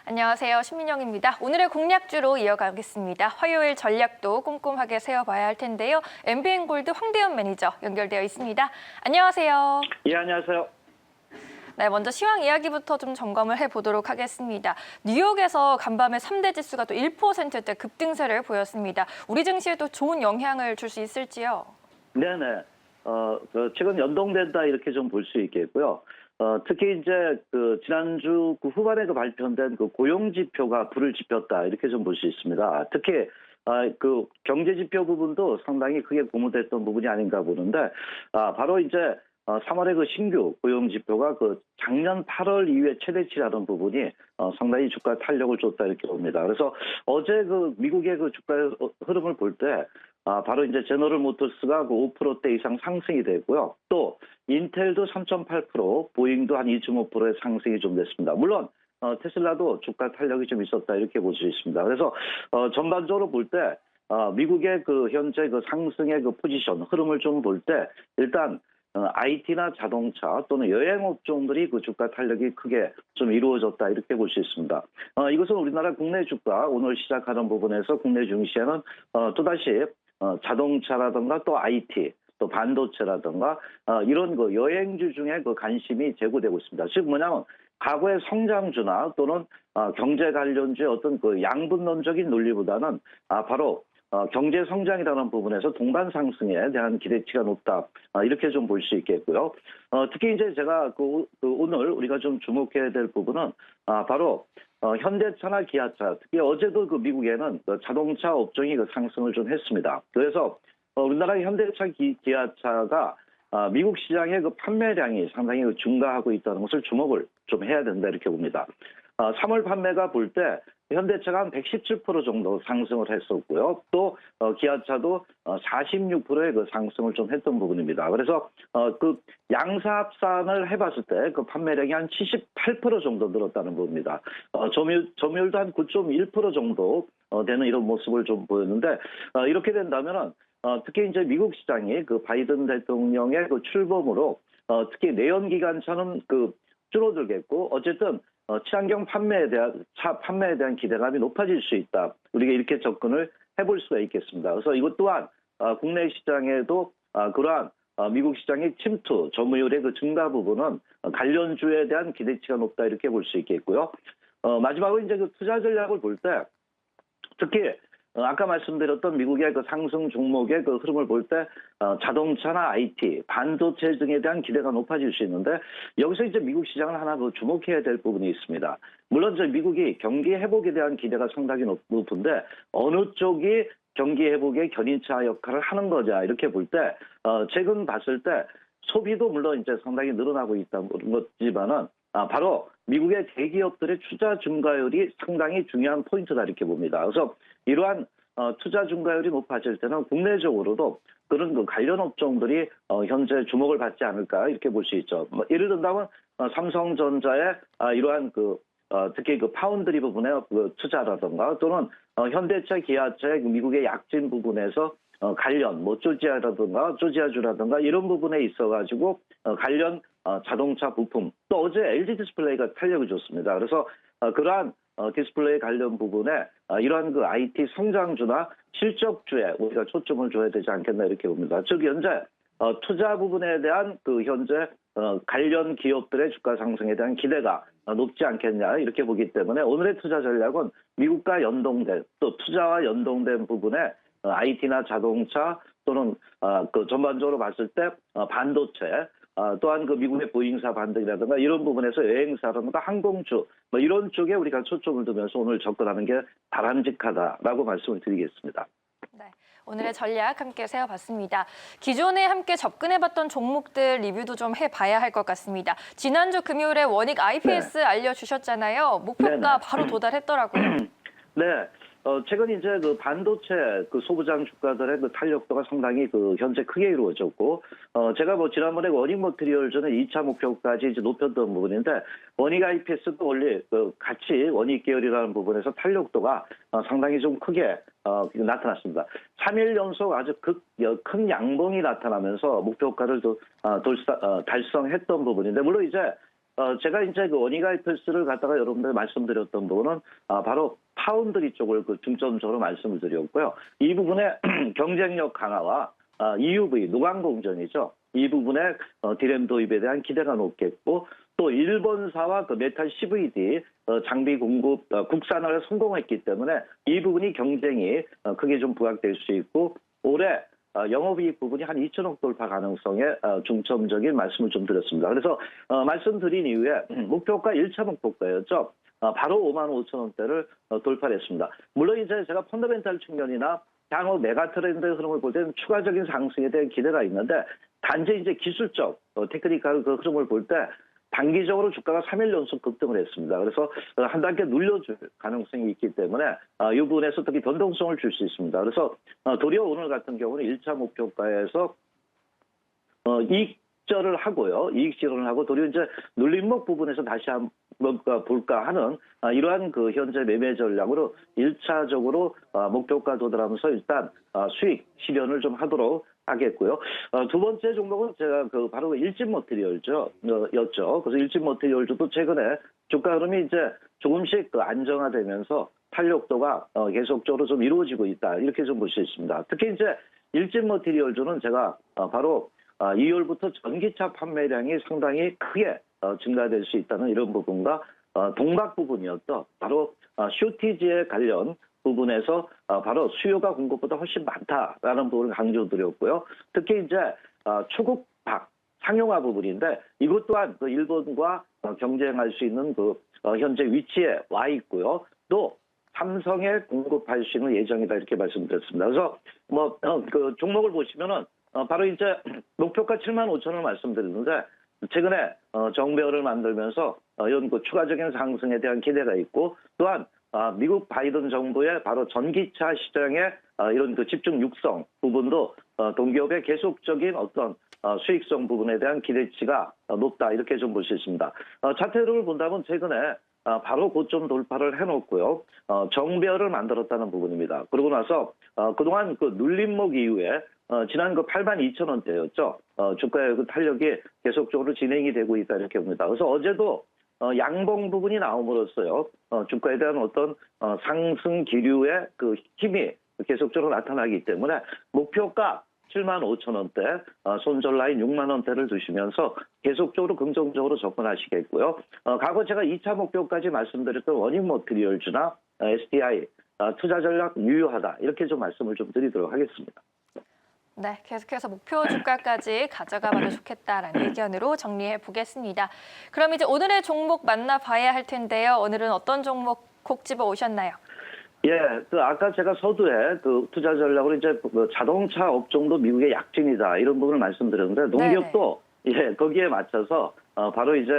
안녕하세요. 신민영입니다. 오늘의 공략주로 이어가겠습니다. 화요일 전략도 꼼꼼하게 세워봐야 할 텐데요. MBN골드 황대현 매니저 연결되어 있습니다. 안녕하세요. 예, 안녕하세요. 네, 먼저 시황 이야기부터 좀 점검을 해보도록 하겠습니다. 뉴욕에서 간밤에 3대 지수가 또 1%대 급등세를 보였습니다. 우리 증시에도 좋은 영향을 줄 수 있을지요? 네네. 최근 연동된다 이렇게 좀 볼 수 있겠고요. 특히 이제 지난주 후반에 발표된 고용 지표가 불을 지폈다 이렇게 좀 볼 수 있습니다. 특히 경제 지표 부분도 상당히 크게 고무됐던 부분이 아닌가 보는데, 바로 이제 3월의 신규 고용 지표가 작년 8월 이후에 최대치라는 부분이 상당히 주가 탄력을 줬다 이렇게 봅니다. 그래서 어제 미국의 주가의 흐름을 볼 때, 바로 이제 제너럴 모터스가 5%대 이상 상승이 되고요. 또 인텔도 3.8%, 보잉도 한 2.5%의 상승이 좀 됐습니다. 물론 테슬라도 주가 탄력이 좀 있었다 이렇게 볼 수 있습니다. 그래서 전반적으로 볼 때 미국의 현재 상승의 포지션 흐름을 좀 볼 때 일단 IT나 자동차 또는 여행 업종들이 주가 탄력이 크게 좀 이루어졌다 이렇게 볼 수 있습니다. 이것은 우리나라 국내 주가 오늘 시작하는 부분에서 국내 증시에는 또다시 자동차라든가 또 IT 또 반도체라든가 이런 여행주 중에 관심이 제고되고 있습니다. 즉 뭐냐면 과거의 성장주나 또는 경제 관련주의 어떤 양분론적인 논리보다는 바로 경제 성장이라는 부분에서 동반 상승에 대한 기대치가 높다 이렇게 좀 볼 수 있겠고요. 특히 이제 제가 오늘 우리가 좀 주목해야 될 부분은 바로 현대차나 기아차, 특히 어제도 미국에는 자동차 업종이 상승을 좀 했습니다. 그래서 우리나라 현대차, 기아차가 미국 시장의 판매량이 상당히 증가하고 있다는 것을 주목을 좀 해야 된다 이렇게 봅니다. 3월 판매가 볼 때 현대차가 한 117% 정도 상승을 했었고요. 또 기아차도 46%의 상승을 좀 했던 부분입니다. 그래서 양사 합산을 해봤을 때 판매량이 한 78% 정도 늘었다는 부분입니다. 점유율도 한 9.1% 정도 되는 이런 모습을 좀 보였는데, 이렇게 된다면은 특히 이제 미국 시장이 바이든 대통령의 출범으로 특히 내연기관차는 줄어들겠고, 어쨌든 친환경 차 판매에 대한 기대감이 높아질 수 있다. 우리가 이렇게 접근을 해볼 수가 있겠습니다. 그래서 이것 또한 국내 시장에도 그러한 미국 시장의 침투, 점유율의 증가 부분은 관련주에 대한 기대치가 높다 이렇게 볼 수 있겠고요. 마지막으로 이제 투자 전략을 볼 때 특히 아까 말씀드렸던 미국의 상승 종목의 흐름을 볼 때 자동차나 IT, 반도체 등에 대한 기대가 높아질 수 있는데, 여기서 이제 미국 시장을 하나 주목해야 될 부분이 있습니다. 물론 이제 미국이 경기 회복에 대한 기대가 상당히 높은데 어느 쪽이 경기 회복의 견인차 역할을 하는 거냐 이렇게 볼 때 최근 봤을 때 소비도 물론 이제 상당히 늘어나고 있다는 거지만은 바로 미국의 대기업들의 투자 증가율이 상당히 중요한 포인트다 이렇게 봅니다. 그래서 이러한 투자 증가율이 높아질 때는 국내적으로도 그런 관련 업종들이 현재 주목을 받지 않을까 이렇게 볼 수 있죠. 예를 든다면 삼성전자의 이러한 특히 파운드리 부분의 투자라든가 또는 현대차, 기아차의 미국의 약진 부분에서 관련 조지아주라든가 이런 부분에 있어가지고 관련 자동차 부품, 또 어제 LG 디스플레이가 탄력을 줬습니다. 그래서 그러한 디스플레이 관련 부분에 이러한 IT 성장주나 실적주에 우리가 초점을 줘야 되지 않겠나 이렇게 봅니다. 즉 현재 투자 부분에 대한 현재 관련 기업들의 주가 상승에 대한 기대가 높지 않겠냐 이렇게 보기 때문에 오늘의 투자 전략은 미국과 연동된 또 투자와 연동된 부분에 IT나 자동차 또는 전반적으로 봤을 때 반도체, 또한 미국의 보잉사 반등이라든가 이런 부분에서 여행사라든가 항공주 이런 쪽에 우리가 초점을 두면서 오늘 접근하는 게 바람직하다라고 말씀을 드리겠습니다. 네, 오늘의 전략 함께 세워봤습니다. 기존에 함께 접근해봤던 종목들 리뷰도 좀 해봐야 할 것 같습니다. 지난주 금요일에 원익 IPS 알려주셨잖아요. 목표가 네네. 바로 도달했더라고요. 네. 최근 이제 반도체 소부장 주가들의 탄력도가 상당히 현재 크게 이루어졌고, 제가 지난번에 원익 머티리얼 전에 2차 목표까지 이제 높였던 부분인데, 원익 IPS도 원래 같이 원익 계열이라는 부분에서 탄력도가 상당히 좀 크게 나타났습니다. 3일 연속 아주 큰 양봉이 나타나면서 목표가를 달성했던 부분인데, 물론 이제 제가 이제 그 원이가이플스를 갖다가 여러분들 말씀드렸던 부분은 바로 파운드리 쪽을 그 중점적으로 말씀을 드렸고요. 이 부분에 경쟁력 강화와 EUV 노광 공정이죠. 이 부분에 디램 도입에 대한 기대가 높겠고 또 일본사와 그 메탈 CVD 장비 공급 국산화를 성공했기 때문에 이 부분이 경쟁이 크게 좀 부각될 수 있고 올해 영업이익 부분이 한 2천억 돌파 가능성에 중점적인 말씀을 좀 드렸습니다. 그래서 말씀드린 이후에 목표가 1차 목표가였죠. 바로 5만 5천 원대를 돌파했습니다. 물론 이제 제가 펀더멘탈 측면이나 향후 메가 트렌드 흐름을 볼 때는 추가적인 상승에 대한 기대가 있는데 단지 이제 기술적 테크니컬 그 흐름을 볼 때 단기적으로 주가가 3일 연속 급등을 했습니다. 그래서 한 단계 눌려줄 가능성이 있기 때문에 이 부분에서 특히 변동성을 줄 수 있습니다. 그래서 도리어 오늘 같은 경우는 1차 목표가에서 이익절을 하고요. 이익 실현을 하고 도리어 이제 눌림목 부분에서 다시 한번 볼까 하는 이러한 그 현재 매매 전략으로 1차적으로 목표가 도달하면서 일단 수익 실현을 좀 하도록 하겠고요. 두 번째 종목은 제가 그 바로 일진 머티리얼죠. 그래서 일진 머티리얼도 최근에 주가 흐름이 이제 조금씩 안정화되면서 탄력도가 계속적으로 좀 이루어지고 있다. 이렇게 좀 볼 수 있습니다. 특히 이제 일진 머티리얼주는 제가 바로 2월부터 전기차 판매량이 상당히 크게 증가될 수 있다는 이런 부분과 동박 부분이었던 바로 쇼티지에 관련 부분에서 바로 수요가 공급보다 훨씬 많다라는 부분을 강조드렸고요. 특히 이제 초급박 상용화 부분인데 이것 또한 그 일본과 경쟁할 수 있는 그 현재 위치에 와 있고요. 또 삼성에 공급할 수 있는 예정이다 이렇게 말씀드렸습니다. 그래서 그 종목을 보시면은 바로 이제 목표가 7만 5천 원 말씀드렸는데 최근에 정배열을 만들면서 이런 그 추가적인 상승에 대한 기대가 있고 또한 미국 바이든 정부의 바로 전기차 시장의 이런 그 집중 육성 부분도 동기업의 계속적인 어떤 수익성 부분에 대한 기대치가 높다 이렇게 좀 볼 수 있습니다. 차트 흐름을 본다면 최근에 바로 고점 돌파를 해놓고요. 정배열을 만들었다는 부분입니다. 그러고 나서 그동안 그 눌림목 이후에 지난 그 8만 2천 원대였죠. 주가의 그 탄력이 계속적으로 진행이 되고 있다 이렇게 봅니다. 그래서 어제도 양봉 부분이 나옴으로써요. 주가에 대한 어떤 상승 기류의 그 힘이 계속적으로 나타나기 때문에 목표가 7만 5천 원대, 손절 라인 6만 원대를 두시면서 계속적으로 긍정적으로 접근하시겠고요. 과거 제가 2차 목표까지 말씀드렸던 원익 머티리얼주나 SDI 투자 전략 유효하다 이렇게 좀 말씀을 좀 드리도록 하겠습니다. 네, 계속해서 목표 주가까지 가져가봐도 좋겠다라는 의견으로 정리해 보겠습니다. 그럼 이제 오늘의 종목 만나봐야 할 텐데요. 오늘은 어떤 종목 콕 집어 오셨나요? 예, 그 아까 제가 서두에 그 투자 전략으로 이제 그 자동차 업종도 미국의 약진이다 이런 부분을 말씀드렸는데 농기업도 예 거기에 맞춰서 바로 이제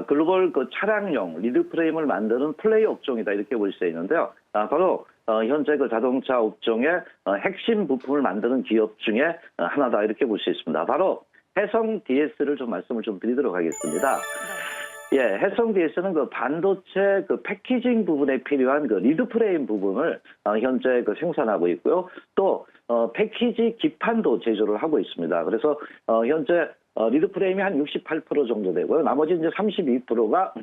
글로벌 그 차량용 리드 프레임을 만드는 플레이 업종이다 이렇게 볼 수 있는데요. 바로 현재 그 자동차 업종의 핵심 부품을 만드는 기업 중에 하나다 이렇게 볼 수 있습니다. 바로 해성 DS를 좀 말씀을 좀 드리도록 하겠습니다. 예, 해성 DS는 그 반도체 그 패키징 부분에 필요한 그 리드 프레임 부분을 현재 그 생산하고 있고요. 또 패키지 기판도 제조를 하고 있습니다. 그래서 현재 리드 프레임이 한 68% 정도 되고요. 나머지 이제 32%가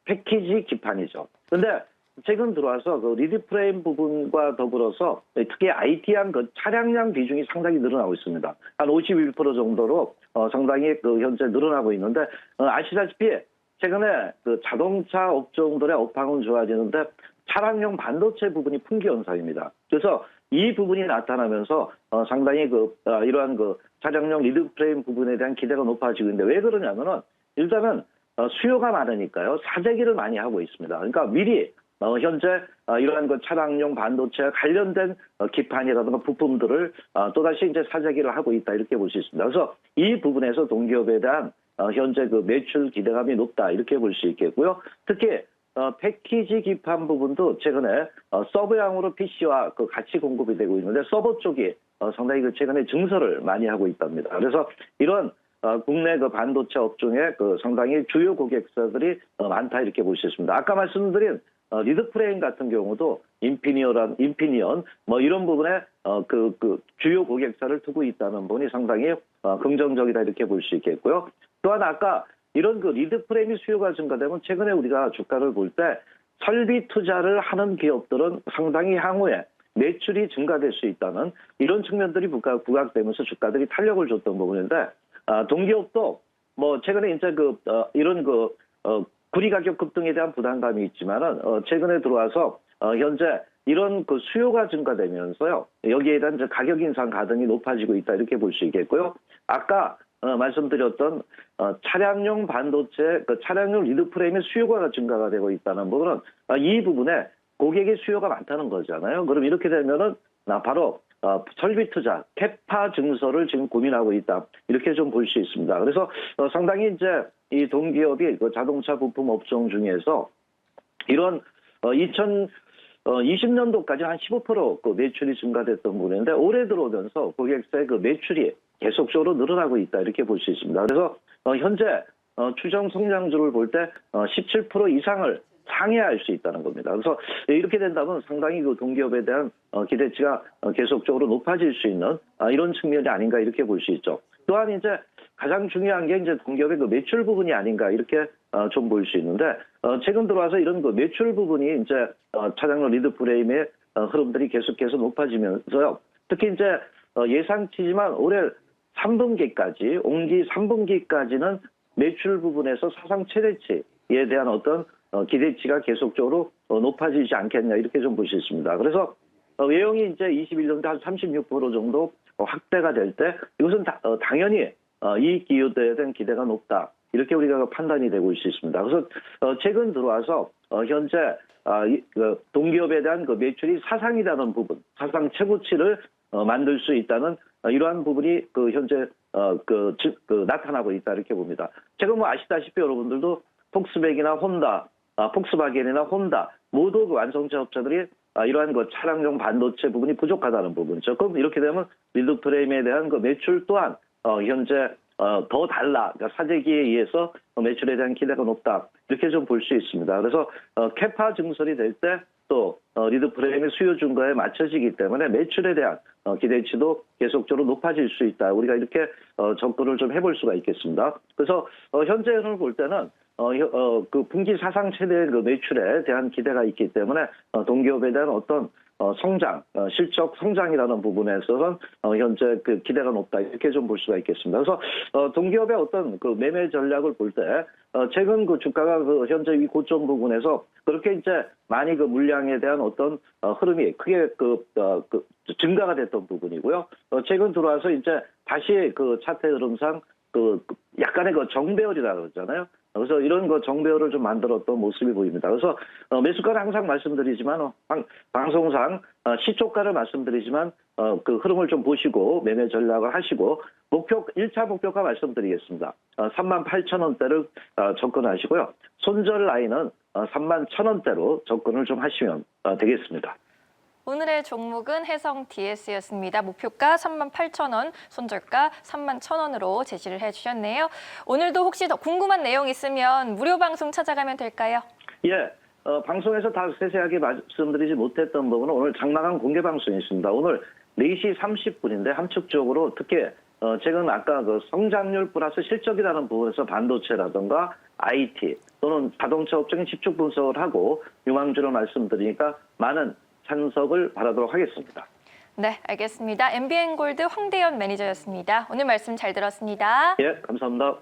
패키지 기판이죠. 근데 최근 들어와서 그 리드 프레임 부분과 더불어서 특히 IT한 그 차량량 비중이 상당히 늘어나고 있습니다. 한 51% 정도로 상당히 그 현재 늘어나고 있는데 아시다시피 최근에 그 자동차 업종들의 업황은 좋아지는데 차량용 반도체 부분이 풍기 현상입니다. 그래서 이 부분이 나타나면서 상당히 그 이러한 그 차량용 리드 프레임 부분에 대한 기대가 높아지고 있는데 왜 그러냐면은 일단은 수요가 많으니까요. 사재기를 많이 하고 있습니다. 그러니까 미리 현재 이러한 그 차량용 반도체와 관련된 기판이라든가 부품들을 또다시 이제 사재기를 하고 있다 이렇게 볼 수 있습니다. 그래서 이 부분에서 동기업에 대한 현재 그 매출 기대감이 높다 이렇게 볼 수 있겠고요. 특히 패키지 기판 부분도 최근에 서버형으로 PC와 그 같이 공급이 되고 있는데 서버 쪽이 상당히 그 최근에 증설을 많이 하고 있답니다. 그래서 이런 국내 그 반도체 업종의 그 상당히 주요 고객사들이 많다 이렇게 볼 수 있습니다. 아까 말씀드린 리드 프레임 같은 경우도 인피니언 뭐 이런 부분에 그 주요 고객사를 두고 있다는 부분이 상당히 긍정적이다 이렇게 볼 수 있겠고요. 또한 아까 이런 그 리드 프레임이 수요가 증가되면 최근에 우리가 주가를 볼 때 설비 투자를 하는 기업들은 상당히 향후에 매출이 증가될 수 있다는 이런 측면들이 부각되면서 주가들이 탄력을 줬던 부분인데, 동기업도 뭐 최근에 이제 이런 구리 가격 급등에 대한 부담감이 있지만은 최근에 들어와서 현재 이런 그 수요가 증가되면서요, 여기에 대한 이제 가격 인상 가능이 높아지고 있다 이렇게 볼 수 있겠고요. 아까 말씀드렸던 차량용 반도체, 차량용 리드 프레임의 수요가 증가가 되고 있다는 부분은 이 부분에 고객의 수요가 많다는 거잖아요. 그럼 이렇게 되면은 바로 설비 투자, 캐파 증설을 지금 고민하고 있다 이렇게 좀 볼 수 있습니다. 그래서 상당히 이제 이 동기업이 그 자동차 부품 업종 중에서 이런 2020년도까지 한 15% 매출이 증가됐던 부분인데, 올해 들어오면서 고객사의 매출이 계속적으로 늘어나고 있다 이렇게 볼 수 있습니다. 그래서 현재 추정 성장률을 볼 때 17% 이상을 상회할 수 있다는 겁니다. 그래서 이렇게 된다면 상당히 그 동기업에 대한 기대치가 계속적으로 높아질 수 있는 이런 측면이 아닌가 이렇게 볼 수 있죠. 또한 이제 가장 중요한 게 이제 동기업의 매출 부분이 아닌가 이렇게 좀 볼 수 있는데, 최근 들어와서 이런 매출 부분이 이제 차량용 리드 프레임의 흐름들이 계속해서 높아지면서요. 특히 이제 예상치지만 올해 3분기까지, 온기 3분기까지는 매출 부분에서 사상 최대치에 대한 어떤 기대치가 계속적으로 높아지지 않겠냐 이렇게 좀 볼 수 있습니다. 그래서 외형이 이제 21년도 한 36% 정도 확대가 될 때 이것은 당연히 이 기업들에 대한 기대가 높다 이렇게 우리가 판단이 되고 있습니다. 그래서 최근 들어와서 현재 동기업에 대한 매출이 사상이라는 부분, 사상 최고치를 만들 수 있다는 이러한 부분이 현재 나타나고 있다 이렇게 봅니다. 최근 아시다시피 여러분들도 폭스바겐이나 혼다 모두 완성차 업체들이 이러한 차량용 반도체 부분이 부족하다는 부분이죠. 그럼 이렇게 되면 리드 프레임에 대한 매출 또한 현재 더 달라, 그러니까 사재기에 의해서 매출에 대한 기대가 높다 이렇게 좀 볼 수 있습니다. 그래서 캐파 증설이 될 때 또 리드 프레임의 수요 증가에 맞춰지기 때문에 매출에 대한 기대치도 계속적으로 높아질 수 있다. 우리가 이렇게 접근을 좀 해볼 수가 있겠습니다. 그래서 현재 흐름을 볼 때는 분기 사상 최대의 매출에 대한 기대가 있기 때문에 동기업에 대한 어떤 성장, 실적 성장이라는 부분에서는 현재 기대가 높다 이렇게 좀 볼 수가 있겠습니다. 그래서 동기업의 어떤 매매 전략을 볼 때 최근 주가가 현재 이 고점 부분에서 그렇게 이제 많이 물량에 대한 어떤 흐름이 크게 증가가 됐던 부분이고요. 최근 들어와서 이제 다시 차트 흐름상 약간의 정배열이라고 그러잖아요. 그래서 이런 정배열을 좀 만들었던 모습이 보입니다. 그래서 매수가를 항상 말씀드리지만 방송상 시초가를 말씀드리지만 그 흐름을 좀 보시고 매매 전략을 하시고 1차 목표가 말씀드리겠습니다. 38,000원대를 접근하시고요. 손절 라인은 31,000원대로 접근을 좀 하시면 되겠습니다. 오늘의 종목은 해성 DS였습니다. 목표가 38,000원, 손절가 31,000원으로 제시를 해주셨네요. 오늘도 혹시 더 궁금한 내용 있으면 무료 방송 찾아가면 될까요? 예, 방송에서 다 세세하게 말씀드리지 못했던 부분은 오늘 장마감 공개 방송이 있습니다. 오늘 4시 30분인데 함축적으로 특히 최근 아까 성장률 플러스 실적이라는 부분에서 반도체라든가 IT 또는 자동차 업종에 집중 분석을 하고 유망주로 말씀드리니까 많은 참석을 바라도록 하겠습니다. 네, 알겠습니다. MBN골드 황대현 매니저였습니다. 오늘 말씀 잘 들었습니다. 예, 감사합니다.